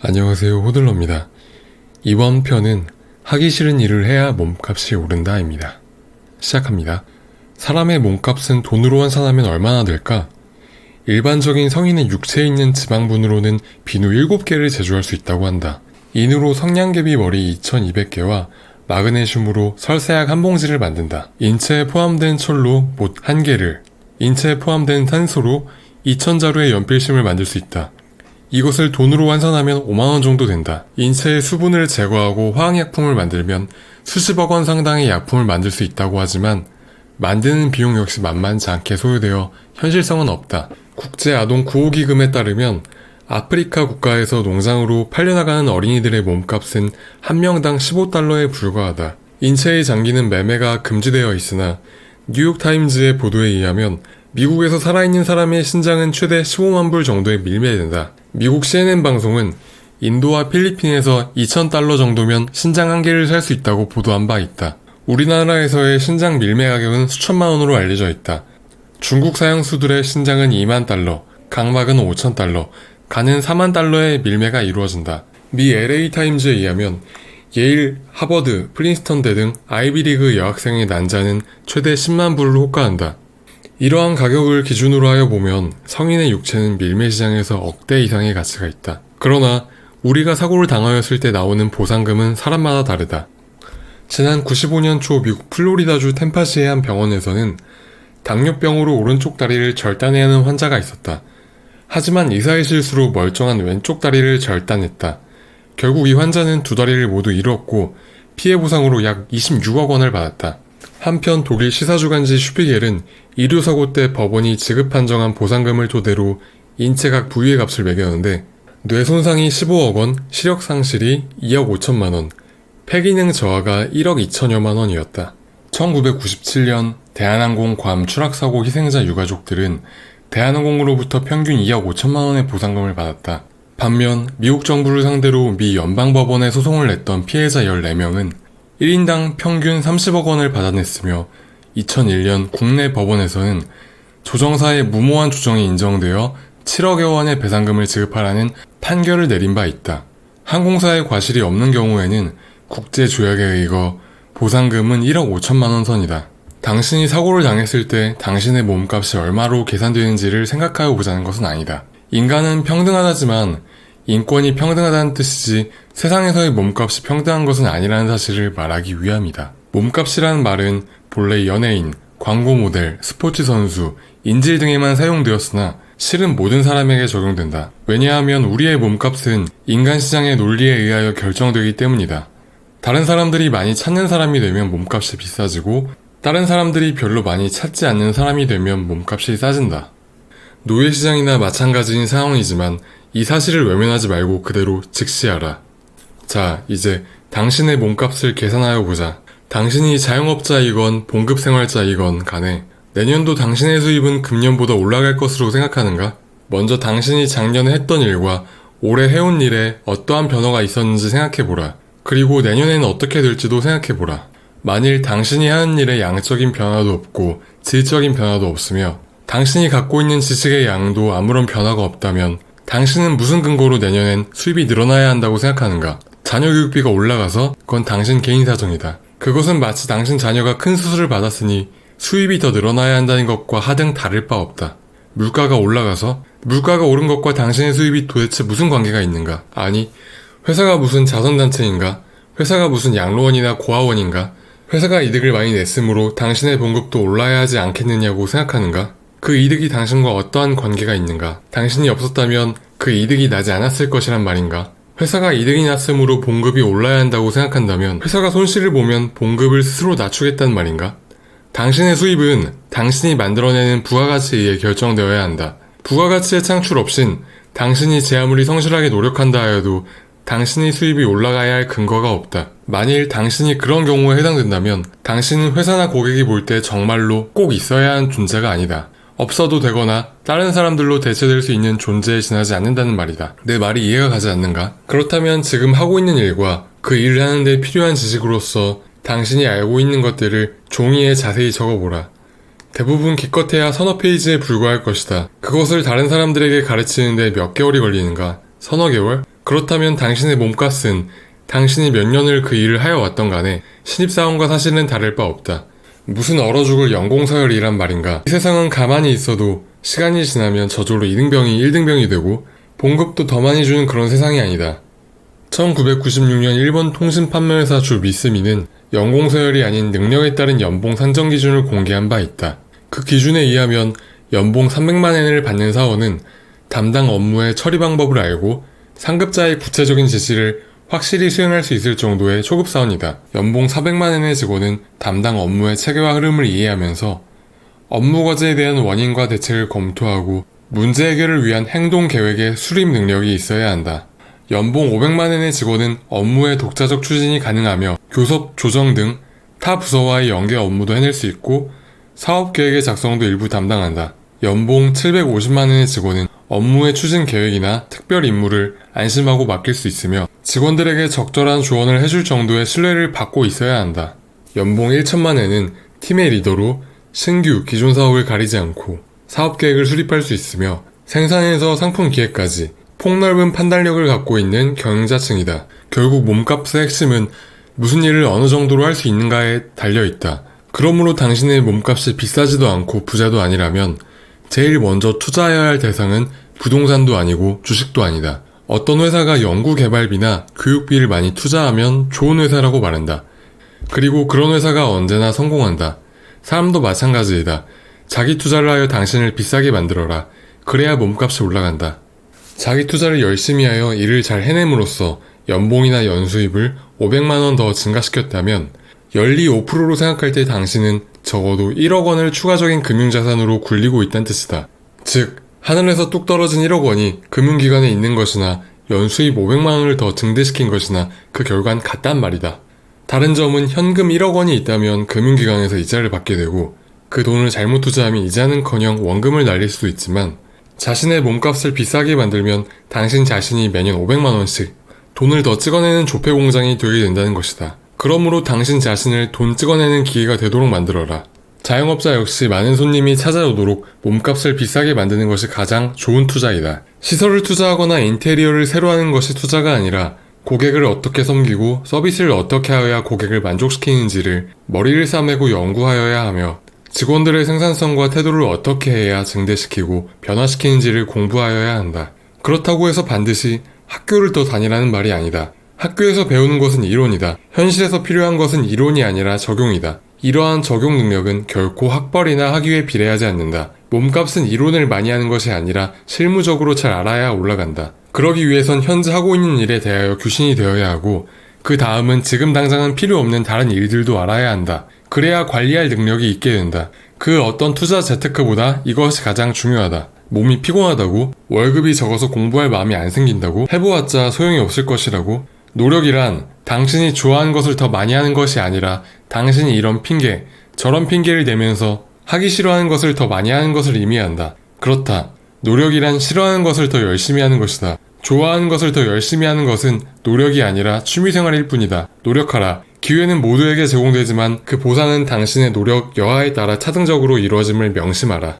안녕하세요, 호들러입니다. 이번 편은 하기 싫은 일을 해야 몸값이 오른다입니다. 시작합니다. 사람의 몸값은 돈으로 환산하면 얼마나 될까? 일반적인 성인의 육체에 있는 지방분으로는 비누 7개를 제조할 수 있다고 한다. 인으로 성냥개비 머리 2200개와 마그네슘으로 설사약 한 봉지를 만든다. 인체에 포함된 철로 못 1개를, 인체에 포함된 탄소로 2000자루의 연필심을 만들 수 있다. 이것을 돈으로 환산하면 5만원 정도 된다. 인체의 수분을 제거하고 화학약품을 만들면 수십억 원 상당의 약품을 만들 수 있다고 하지만 만드는 비용 역시 만만치 않게 소요되어 현실성은 없다. 국제아동 구호기금에 따르면 아프리카 국가에서 농장으로 팔려나가는 어린이들의 몸값은 한 명당 15달러에 불과하다. 인체의 장기는 매매가 금지되어 있으나 뉴욕타임즈의 보도에 의하면 미국에서 살아있는 사람의 신장은 최대 15만 불 정도에 밀매된다. 미국 CNN 방송은 인도와 필리핀에서 2,000달러 정도면 신장 한 개를 살 수 있다고 보도한 바 있다. 우리나라에서의 신장 밀매 가격은 수천만 원으로 알려져 있다. 중국 사형수들의 신장은 2만 달러, 각막은 5,000달러, 간은 4만 달러의 밀매가 이루어진다. 미 LA타임즈에 의하면 예일, 하버드, 프린스턴대 등 아이비리그 여학생의 난자는 최대 10만 불을 호가한다. 이러한 가격을 기준으로 하여 보면 성인의 육체는 밀매 시장에서 억대 이상의 가치가 있다. 그러나 우리가 사고를 당하였을 때 나오는 보상금은 사람마다 다르다. 지난 95년 초 미국 플로리다주 템파시의 한 병원에서는 당뇨병으로 오른쪽 다리를 절단해야 하는 환자가 있었다. 하지만 의사의 실수로 멀쩡한 왼쪽 다리를 절단했다. 결국 이 환자는 두 다리를 모두 잃었고 피해 보상으로 약 26억 원을 받았다. 한편 독일 시사주간지 슈피겔은 의료사고 때 법원이 지급 판정한 보상금을 토대로 인체 각 부위의 값을 매겼는데 뇌손상이 15억 원, 시력상실이 2억 5천만 원, 폐기능 저하가 1억 2천여만 원이었다. 1997년 대한항공 괌 추락사고 희생자 유가족들은 대한항공으로부터 평균 2억 5천만 원의 보상금을 받았다. 반면 미국 정부를 상대로 미 연방법원에 소송을 냈던 피해자 14명은 1인당 평균 30억 원을 받아냈으며 2001년 국내 법원에서는 조정사의 무모한 조정이 인정되어 7억여 원의 배상금을 지급하라는 판결을 내린 바 있다. 항공사의 과실이 없는 경우에는 국제조약에 의거 보상금은 1억 5천만 원 선이다. 당신이 사고를 당했을 때 당신의 몸값이 얼마로 계산되는지를 생각하여 보자는 것은 아니다. 인간은 평등하다지만 인권이 평등하다는 뜻이지 세상에서의 몸값이 평등한 것은 아니라는 사실을 말하기 위함이다. 몸값이라는 말은 본래 연예인, 광고 모델, 스포츠 선수, 인질 등에만 사용되었으나 실은 모든 사람에게 적용된다. 왜냐하면 우리의 몸값은 인간 시장의 논리에 의하여 결정되기 때문이다. 다른 사람들이 많이 찾는 사람이 되면 몸값이 비싸지고 다른 사람들이 별로 많이 찾지 않는 사람이 되면 몸값이 싸진다. 노예시장이나 마찬가지인 상황이지만 이 사실을 외면하지 말고 그대로 직시하라. 자, 이제 당신의 몸값을 계산하여 보자. 당신이 자영업자이건 봉급생활자이건 간에 내년도 당신의 수입은 금년보다 올라갈 것으로 생각하는가? 먼저 당신이 작년에 했던 일과 올해 해온 일에 어떠한 변화가 있었는지 생각해보라. 그리고 내년에는 어떻게 될지도 생각해보라. 만일 당신이 하는 일에 양적인 변화도 없고 질적인 변화도 없으며 당신이 갖고 있는 지식의 양도 아무런 변화가 없다면 당신은 무슨 근거로 내년엔 수입이 늘어나야 한다고 생각하는가? 자녀 교육비가 올라가서 그건 당신 개인 사정이다. 그것은 마치 당신 자녀가 큰 수술을 받았으니 수입이 더 늘어나야 한다는 것과 하등 다를 바 없다. 물가가 올라가서 물가가 오른 것과 당신의 수입이 도대체 무슨 관계가 있는가? 아니, 회사가 무슨 자선단체인가? 회사가 무슨 양로원이나 고아원인가? 회사가 이득을 많이 냈으므로 당신의 봉급도 올라야 하지 않겠느냐고 생각하는가? 그 이득이 당신과 어떠한 관계가 있는가? 당신이 없었다면 그 이득이 나지 않았을 것이란 말인가? 회사가 이득이 났으므로 봉급이 올라야 한다고 생각한다면 회사가 손실을 보면 봉급을 스스로 낮추겠다는 말인가? 당신의 수입은 당신이 만들어내는 부가가치에 의해 결정되어야 한다. 부가가치의 창출 없인 당신이 제 아무리 성실하게 노력한다 하여도 당신의 수입이 올라가야 할 근거가 없다. 만일 당신이 그런 경우에 해당된다면 당신은 회사나 고객이 볼 때 정말로 꼭 있어야 하는 존재가 아니다. 없어도 되거나 다른 사람들로 대체될 수 있는 존재에 지나지 않는다는 말이다. 내 말이 이해가 가지 않는가? 그렇다면 지금 하고 있는 일과 그 일을 하는 데 필요한 지식으로서 당신이 알고 있는 것들을 종이에 자세히 적어보라. 대부분 기껏해야 서너 페이지에 불과할 것이다. 그것을 다른 사람들에게 가르치는데 몇 개월이 걸리는가? 서너 개월? 그렇다면 당신의 몸값은 당신이 몇 년을 그 일을 하여 왔던 간에 신입사원과 사실은 다를 바 없다. 무슨 얼어 죽을 연공서열이란 말인가. 이 세상은 가만히 있어도 시간이 지나면 저절로 2등병이 1등병이 되고 봉급도 더 많이 주는 그런 세상이 아니다. 1996년 일본 통신 판매회사 주 미쓰미는 연공서열이 아닌 능력에 따른 연봉 산정 기준을 공개한 바 있다. 그 기준에 의하면 연봉 300만엔을 받는 사원은 담당 업무의 처리 방법을 알고 상급자의 구체적인 지시를 확실히 수행할 수 있을 정도의 초급사원이다. 연봉 400만엔의 직원은 담당 업무의 체계와 흐름을 이해하면서 업무 과제에 대한 원인과 대책을 검토하고 문제 해결을 위한 행동 계획의 수립 능력이 있어야 한다. 연봉 500만엔의 직원은 업무의 독자적 추진이 가능하며 교섭, 조정 등 타 부서와의 연계 업무도 해낼 수 있고 사업 계획의 작성도 일부 담당한다. 연봉 750만엔의 직원은 업무의 추진 계획이나 특별 임무를 안심하고 맡길 수 있으며 직원들에게 적절한 조언을 해줄 정도의 신뢰를 받고 있어야 한다. 연봉 1천만엔은 팀의 리더로 신규, 기존 사업을 가리지 않고 사업 계획을 수립할 수 있으며 생산에서 상품 기획까지 폭넓은 판단력을 갖고 있는 경영자층이다. 결국 몸값의 핵심은 무슨 일을 어느 정도로 할 수 있는가에 달려있다. 그러므로 당신의 몸값이 비싸지도 않고 부자도 아니라면 제일 먼저 투자해야 할 대상은 부동산도 아니고 주식도 아니다. 어떤 회사가 연구개발비나 교육비를 많이 투자하면 좋은 회사라고 말한다. 그리고 그런 회사가 언제나 성공한다. 사람도 마찬가지이다. 자기 투자를 하여 당신을 비싸게 만들어라. 그래야 몸값이 올라간다. 자기 투자를 열심히 하여 일을 잘 해냄으로써 연봉이나 연수입을 500만원 더 증가시켰다면 연리 5%로 생각할 때 당신은 적어도 1억 원을 추가적인 금융자산으로 굴리고 있다는 뜻이다. 즉, 하늘에서 뚝 떨어진 1억 원이 금융기관에 있는 것이나 연수입 500만 원을 더 증대시킨 것이나 그 결과는 같단 말이다. 다른 점은 현금 1억 원이 있다면 금융기관에서 이자를 받게 되고 그 돈을 잘못 투자하면 이자는커녕 원금을 날릴 수도 있지만 자신의 몸값을 비싸게 만들면 당신 자신이 매년 500만 원씩 돈을 더 찍어내는 조폐공장이 되게 된다는 것이다. 그러므로 당신 자신을 돈 찍어내는 기회가 되도록 만들어라. 자영업자 역시 많은 손님이 찾아오도록 몸값을 비싸게 만드는 것이 가장 좋은 투자이다. 시설을 투자하거나 인테리어를 새로 하는 것이 투자가 아니라 고객을 어떻게 섬기고 서비스를 어떻게 하여야 고객을 만족시키는지를 머리를 싸매고 연구하여야 하며 직원들의 생산성과 태도를 어떻게 해야 증대시키고 변화시키는지를 공부하여야 한다. 그렇다고 해서 반드시 학교를 더 다니라는 말이 아니다. 학교에서 배우는 것은 이론이다. 현실에서 필요한 것은 이론이 아니라 적용이다. 이러한 적용 능력은 결코 학벌이나 학위에 비례하지 않는다. 몸값은 이론을 많이 하는 것이 아니라 실무적으로 잘 알아야 올라간다. 그러기 위해선 현재 하고 있는 일에 대하여 규신이 되어야 하고 그 다음은 지금 당장은 필요 없는 다른 일들도 알아야 한다. 그래야 관리할 능력이 있게 된다. 그 어떤 투자 재테크보다 이것이 가장 중요하다. 몸이 피곤하다고? 월급이 적어서 공부할 마음이 안 생긴다고? 해보았자 소용이 없을 것이라고? 노력이란 당신이 좋아하는 것을 더 많이 하는 것이 아니라 당신이 이런 핑계, 저런 핑계를 대면서 하기 싫어하는 것을 더 많이 하는 것을 의미한다. 그렇다. 노력이란 싫어하는 것을 더 열심히 하는 것이다. 좋아하는 것을 더 열심히 하는 것은 노력이 아니라 취미생활일 뿐이다. 노력하라. 기회는 모두에게 제공되지만 그 보상은 당신의 노력 여하에 따라 차등적으로 이루어짐을 명심하라.